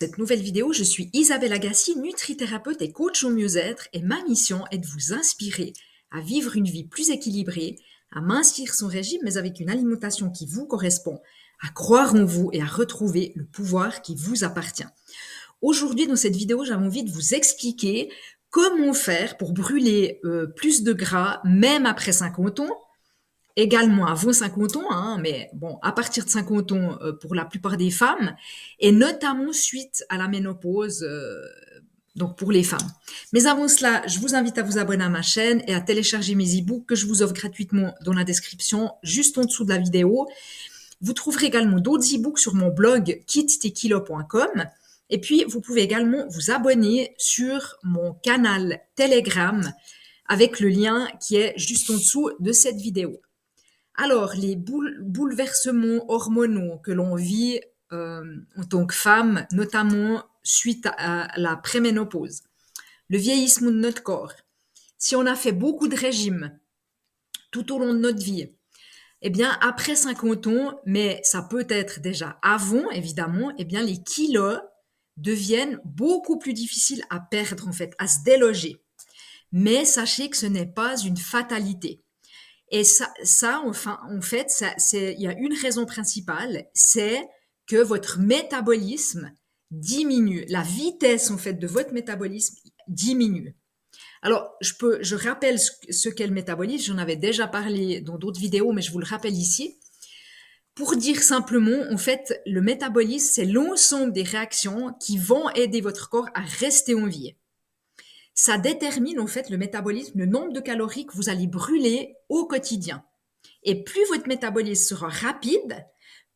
Cette nouvelle vidéo, je suis Isabelle Agassi, nutrithérapeute et coach au mieux-être, et ma mission est de vous inspirer à vivre une vie plus équilibrée, à mincir son régime mais avec une alimentation qui vous correspond, à croire en vous et à retrouver le pouvoir qui vous appartient. Aujourd'hui, dans cette vidéo, j'avais envie de vous expliquer comment faire pour brûler plus de gras même après 50 ans, également avant 50 ans, hein, mais bon, à partir de 50 ans pour la plupart des femmes, et notamment suite à la ménopause, donc pour les femmes. Mais avant cela, je vous invite à vous abonner à ma chaîne et à télécharger mes e-books que je vous offre gratuitement dans la description, juste en dessous de la vidéo. Vous trouverez également d'autres e-books sur mon blog kittekilo.com. Et puis, vous pouvez également vous abonner sur mon canal Telegram avec le lien qui est juste en dessous de cette vidéo. Alors, les bouleversements hormonaux que l'on vit en tant que femme, notamment suite à la préménopause, le vieillissement de notre corps, si on a fait beaucoup de régimes tout au long de notre vie, eh bien, après 50 ans, mais ça peut être déjà avant, évidemment, eh bien, les kilos deviennent beaucoup plus difficiles à perdre, en fait, à se déloger. Mais sachez que ce n'est pas une fatalité. Et enfin, en fait, il y a une raison principale, c'est que votre métabolisme diminue. La vitesse, en fait, de votre métabolisme diminue. Alors, je rappelle ce qu'est le métabolisme. J'en avais déjà parlé dans d'autres vidéos, mais je vous le rappelle ici. Pour dire simplement, en fait, le métabolisme, c'est l'ensemble des réactions qui vont aider votre corps à rester en vie. Ça détermine, en fait, le métabolisme, le nombre de calories que vous allez brûler au quotidien. Et plus votre métabolisme sera rapide,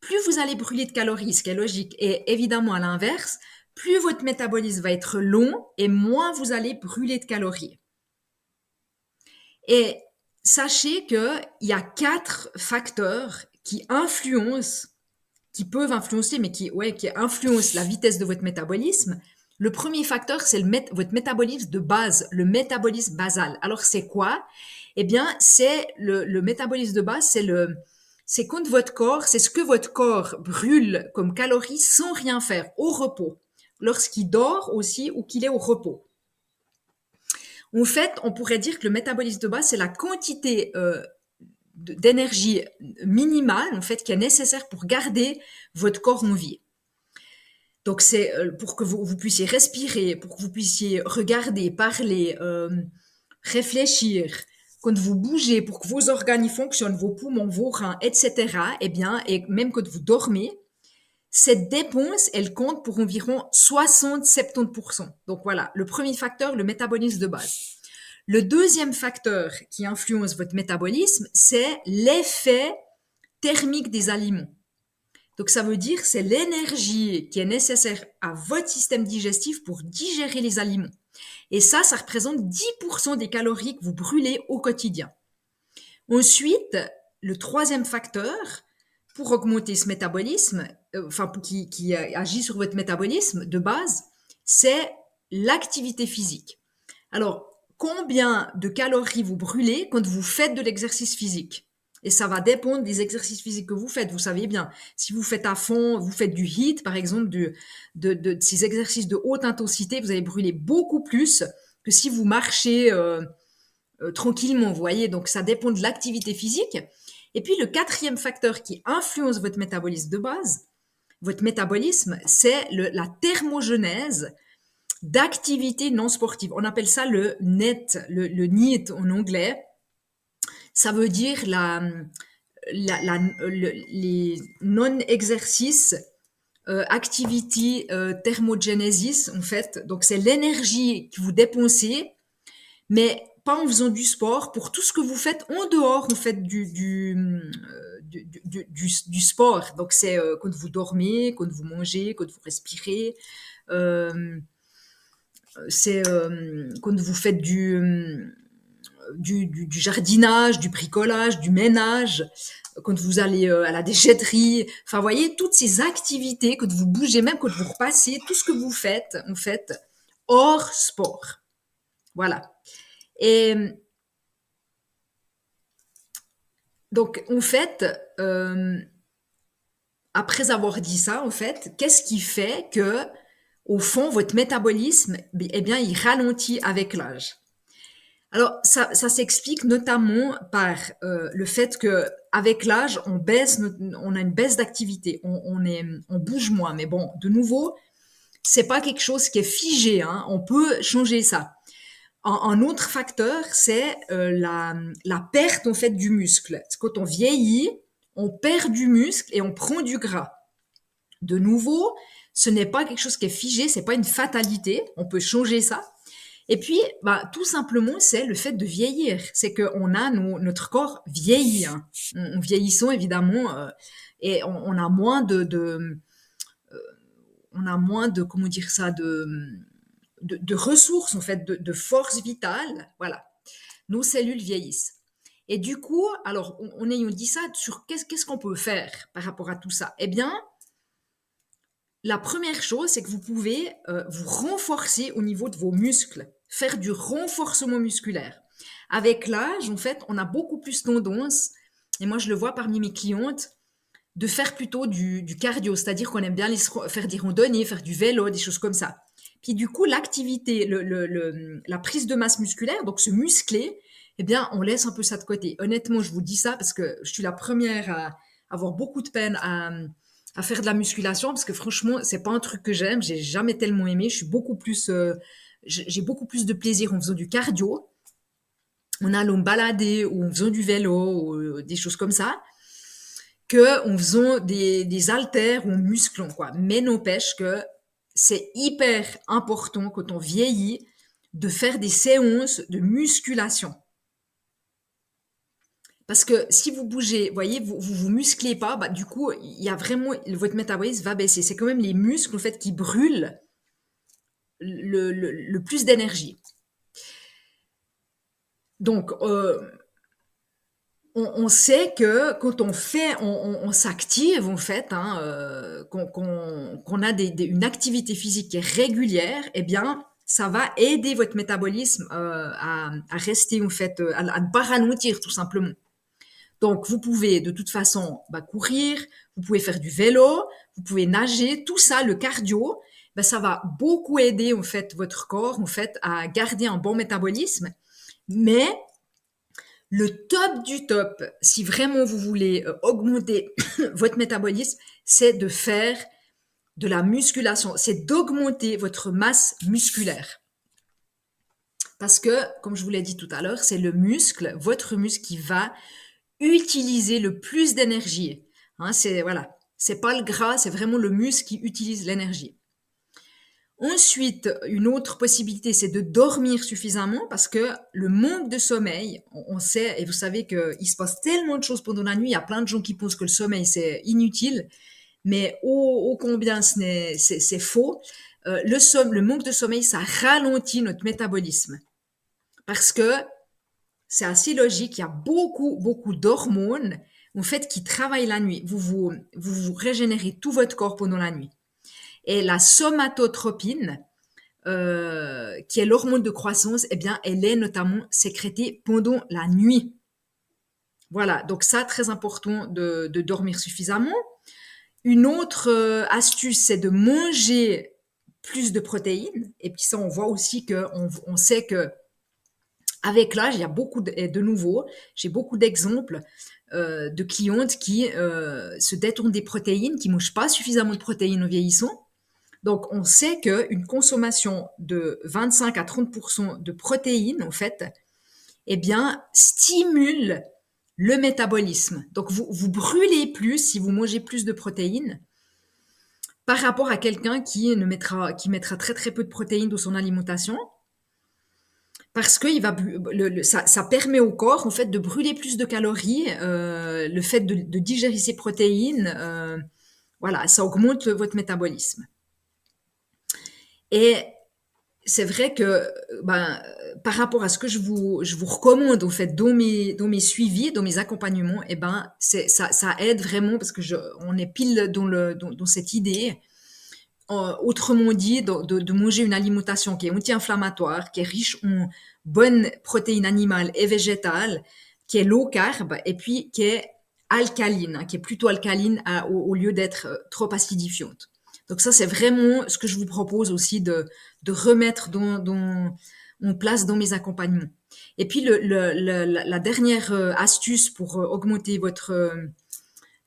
plus vous allez brûler de calories, ce qui est logique. Et évidemment, à l'inverse, plus votre métabolisme va être long et moins vous allez brûler de calories. Et sachez qu'il y a 4 facteurs qui influencent, qui peuvent influencer, mais qui influencent la vitesse de votre métabolisme. Le premier facteur, c'est votre métabolisme de base, le métabolisme basal. Alors, c'est quoi? Eh bien, c'est le métabolisme de base, c'est quand votre corps, c'est ce que votre corps brûle comme calories sans rien faire, au repos, lorsqu'il dort aussi ou qu'il est au repos. En fait, on pourrait dire que le métabolisme de base, c'est la quantité d'énergie minimale, en fait, qui est nécessaire pour garder votre corps en vie. Donc, c'est pour que vous puissiez respirer, pour que vous puissiez regarder, parler, réfléchir, quand vous bougez, pour que vos organes y fonctionnent, vos poumons, vos reins, etc. Eh bien, et même quand vous dormez, cette dépense, elle compte pour environ 60-70%. Donc voilà, le premier facteur, le métabolisme de base. Le deuxième facteur qui influence votre métabolisme, c'est l'effet thermique des aliments. Donc ça veut dire c'est l'énergie qui est nécessaire à votre système digestif pour digérer les aliments. Et ça représente 10% des calories que vous brûlez au quotidien. Ensuite, le troisième facteur pour augmenter ce métabolisme, qui agit sur votre métabolisme de base, c'est l'activité physique. Alors, combien de calories vous brûlez quand vous faites de l'exercice physique? Et ça va dépendre des exercices physiques que vous faites. Vous savez bien, si vous faites à fond, vous faites du HIIT, par exemple, de ces exercices de haute intensité, vous allez brûler beaucoup plus que si vous marchez tranquillement, vous voyez. Donc, ça dépend de l'activité physique. Et puis, le quatrième facteur qui influence votre métabolisme de base, votre métabolisme, c'est la thermogenèse d'activités non sportives. On appelle ça le NEAT, le NEAT en anglais. Ça veut dire les non-exercices, activity thermogenesis, en fait. Donc, c'est l'énergie que vous dépensez, mais pas en faisant du sport, pour tout ce que vous faites en dehors, en fait, du sport. Donc, c'est quand vous dormez, quand vous mangez, quand vous respirez. C'est quand vous faites du jardinage, du bricolage, du ménage, quand vous allez à la déchetterie. Enfin, vous voyez, toutes ces activités, quand vous bougez, même quand vous repassez, tout ce que vous faites, en fait, hors sport. Voilà. Et donc, en fait, après avoir dit ça, en fait, qu'est-ce qui fait que au fond, votre métabolisme, eh bien, il ralentit avec l'âge. Alors, ça s'explique notamment par le fait que avec l'âge, on a une baisse d'activité, on bouge moins. Mais bon, de nouveau, c'est pas quelque chose qui est figé, hein. On peut changer ça. Un autre facteur, c'est la perte en fait du muscle. Quand on vieillit, on perd du muscle et on prend du gras. De nouveau, ce n'est pas quelque chose qui est figé, c'est pas une fatalité. On peut changer ça. Et puis, bah, tout simplement, c'est le fait de vieillir. C'est qu'on a notre corps vieillit. Hein. On vieillissant évidemment, et on a moins on a moins de, comment dire ça, de ressources en fait, de force vitale. Voilà, nos cellules vieillissent. Et du coup, alors, en ayant dit ça, sur qu'est-ce qu'on peut faire par rapport à tout ça? Eh bien, la première chose, c'est que vous pouvez vous renforcer au niveau de vos muscles, faire du renforcement musculaire. Avec l'âge, en fait, on a beaucoup plus tendance, et moi je le vois parmi mes clientes, de faire plutôt du cardio, c'est-à-dire qu'on aime bien faire des randonnées, faire du vélo, des choses comme ça. Puis du coup, l'activité, la prise de masse musculaire, donc se muscler, eh bien, on laisse un peu ça de côté. Honnêtement, je vous dis ça parce que je suis la première à avoir beaucoup de peine à faire de la musculation parce que franchement, c'est pas un truc que j'aime. J'ai jamais tellement aimé. Je suis beaucoup plus, j'ai beaucoup plus de plaisir en faisant du cardio, en allant me balader ou en faisant du vélo ou des choses comme ça, que en faisant des haltères ou en musclant, quoi. Mais n'empêche que c'est hyper important quand on vieillit de faire des séances de musculation. Parce que si vous bougez, vous voyez, vous musclez pas, bah, du coup, il y a vraiment, votre métabolisme va baisser. C'est quand même les muscles, en fait, qui brûlent le plus d'énergie. Donc, on sait que quand on fait, on s'active en fait, hein, qu'on a une activité physique qui est régulière, eh bien, ça va aider votre métabolisme à rester en fait, à ne pas ralentir tout simplement. Donc, vous pouvez de toute façon bah, courir, vous pouvez faire du vélo, vous pouvez nager, tout ça, le cardio, bah, ça va beaucoup aider en fait votre corps en fait à garder un bon métabolisme. Mais le top du top, si vraiment vous voulez augmenter votre métabolisme, c'est de faire de la musculation, c'est d'augmenter votre masse musculaire. Parce que, comme je vous l'ai dit tout à l'heure, c'est le muscle, votre muscle qui va utiliser le plus d'énergie. Hein, voilà, c'est pas le gras, c'est vraiment le muscle qui utilise l'énergie. Ensuite, une autre possibilité, c'est de dormir suffisamment parce que le manque de sommeil, on sait, et vous savez qu'il se passe tellement de choses pendant la nuit, il y a plein de gens qui pensent que le sommeil, c'est inutile, mais ô combien c'est faux. Le manque de sommeil, ça ralentit notre métabolisme parce que c'est assez logique, il y a beaucoup d'hormones en fait qui travaillent la nuit. Vous régénérez tout votre corps pendant la nuit. Et la somatotropine, qui est l'hormone de croissance, eh bien, elle est notamment sécrétée pendant la nuit. Voilà, donc ça, très important de dormir suffisamment. Une autre astuce, c'est de manger plus de protéines. Et puis ça, on voit aussi on sait que avec l'âge, il y a de nouveau, j'ai beaucoup d'exemples de clientes qui se détournent des protéines, qui mangent pas suffisamment de protéines en vieillissant. Donc, on sait qu'une consommation de 25 à 30% de protéines, en fait, eh bien, stimule le métabolisme. Donc, vous brûlez plus si vous mangez plus de protéines par rapport à quelqu'un qui mettra très très peu de protéines dans son alimentation. Parce que ça permet au corps en fait de brûler plus de calories, le fait de digérer ces protéines, voilà, ça augmente votre métabolisme. Et c'est vrai que ben, par rapport à ce que je vous recommande en fait dans mes suivis, dans mes accompagnements, eh ben ça aide vraiment parce que on est pile dans cette idée. Autrement dit, de manger une alimentation qui est anti-inflammatoire, qui est riche en bonnes protéines animales et végétales, qui est low carb et puis qui est alcaline, hein, qui est plutôt alcaline au lieu d'être trop acidifiante. Donc ça, c'est vraiment ce que je vous propose aussi de remettre en place dans mes accompagnements. Et puis la dernière astuce pour augmenter votre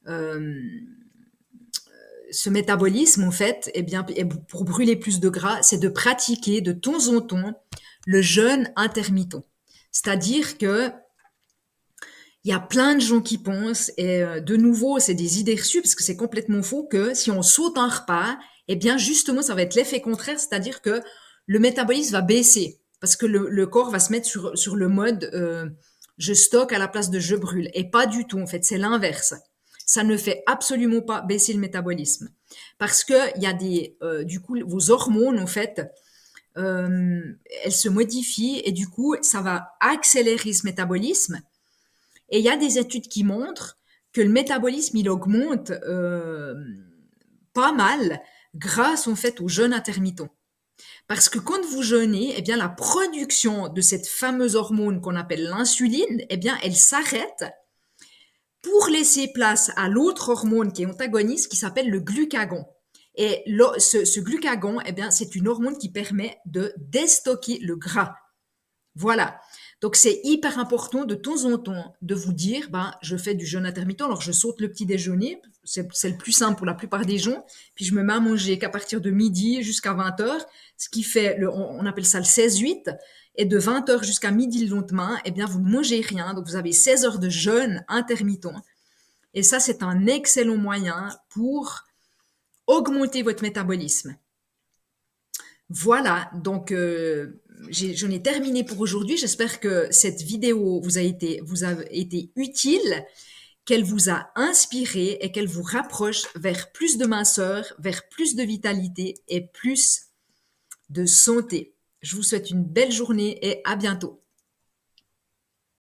euh, ce métabolisme, en fait, eh bien, et pour brûler plus de gras, c'est de pratiquer de temps en temps le jeûne intermittent. C'est-à-dire que il y a plein de gens qui pensent, et de nouveau, c'est des idées reçues parce que c'est complètement faux, que si on saute un repas, eh bien, justement, ça va être l'effet contraire, c'est-à-dire que le métabolisme va baisser parce que le corps va se mettre sur le mode je stocke à la place de je brûle. Et pas du tout, en fait, c'est l'inverse. Ça ne fait absolument pas baisser le métabolisme parce que il y a du coup, vos hormones, en fait, elles se modifient et du coup, ça va accélérer ce métabolisme. Et il y a des études qui montrent que le métabolisme, il augmente pas mal grâce en fait au jeûne intermittent. Parce que quand vous jeûnez, eh bien la production de cette fameuse hormone qu'on appelle l'insuline, eh bien elle s'arrête pour laisser place à l'autre hormone qui est antagoniste qui s'appelle le glucagon. Et ce glucagon, eh bien c'est une hormone qui permet de déstocker le gras. Voilà. Donc c'est hyper important de temps en temps de vous dire, ben, je fais du jeûne intermittent, alors je saute le petit déjeuner, c'est le plus simple pour la plupart des gens, puis je me mets à manger qu'à partir de midi jusqu'à 20 heures, ce qui fait, on appelle ça le 16-8, et de 20 heures jusqu'à midi le lendemain, eh bien vous ne mangez rien, donc vous avez 16 heures de jeûne intermittent. Et ça, c'est un excellent moyen pour augmenter votre métabolisme. Voilà, donc j'en ai terminé pour aujourd'hui. J'espère que cette vidéo vous a été utile, qu'elle vous a inspiré et qu'elle vous rapproche vers plus de minceur, vers plus de vitalité et plus de santé. Je vous souhaite une belle journée et à bientôt.